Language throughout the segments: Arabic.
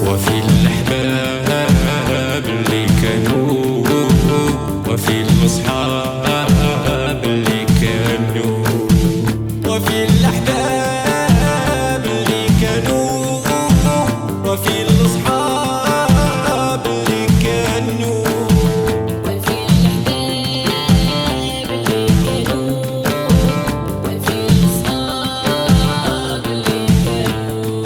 وفي الأحباب اللي كانوا، وفي الأصحاب اللي كانوا، وفي الأحباب اللي كانوا، وفي الأصحاب اللي كانوا، وفي الأحباب اللي كانوا، وفي الأصحاب اللي كانوا،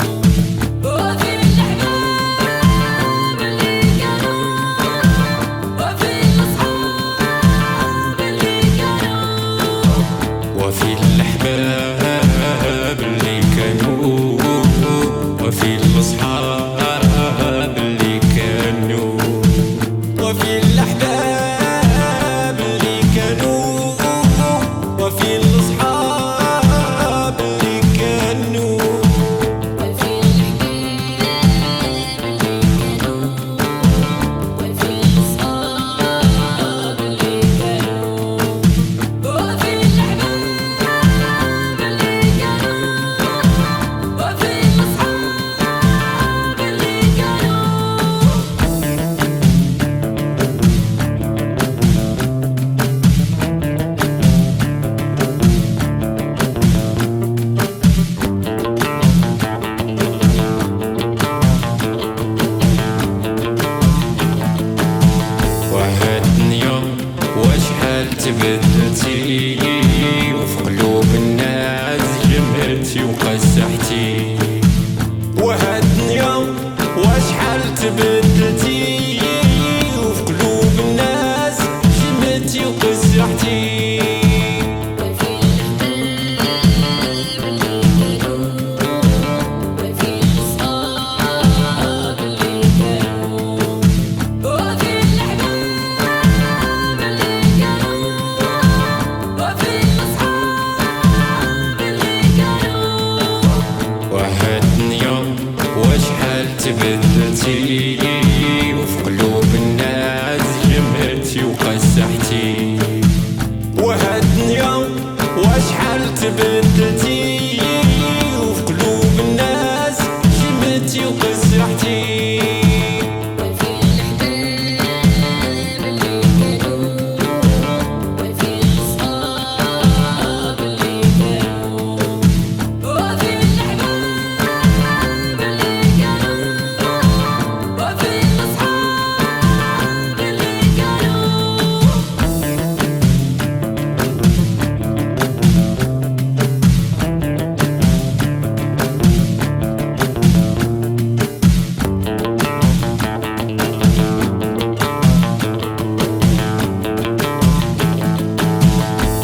وفي الأحباب اللي كانوا، وفي الأصحاب اللي كانوا، وفي الأحباب اللي كانوا، وفي الأصحاب اللي كانوا، وفي الأحباب اللي كانوا، وفي الأصحاب اللي كانوا، وفي الأحباب اللي كانوا، وفي الأصحاب اللي كانوا، وفي الأحباب اللي كانوا، وفي الأصحاب اللي وهاد الدنيا وشحال تبدلتي، وفي قلوب الناس جملتي وقسحتي. وهاد الدنيا وشحال تبدلتي، وفي قلوب الناس جملتي وقسحتي. وفي الأحباب اللي كانوا، وفي الأصحاب اللي كانوا، وفي الأحباب اللي كانوا، وفي الأصحاب اللي كانوا، وهاد الدنيا وشحال تبدلتي، وفي قلوب الناس جملتي وقسحتي. وهاد الدنيا وشحال تبدلتي، وفي قلوب الناس جملتي وقسحتي. وفي الأحباب اللي كانوا، وفي الأصحاب اللي كانوا، وفي الأحباب اللي كانوا، وفي الأصحاب اللي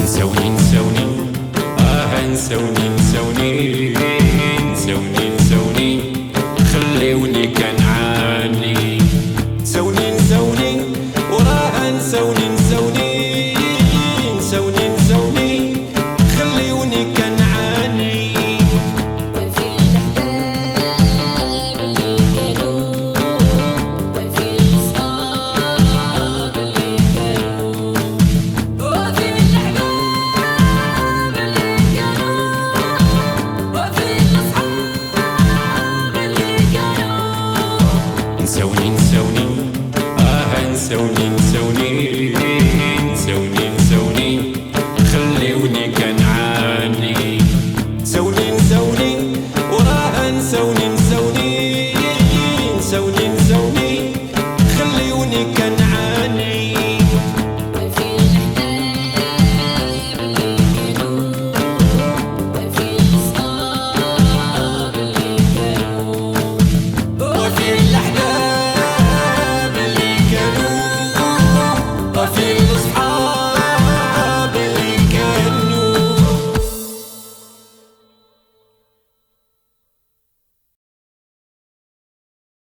نساوني نساوني، نساوني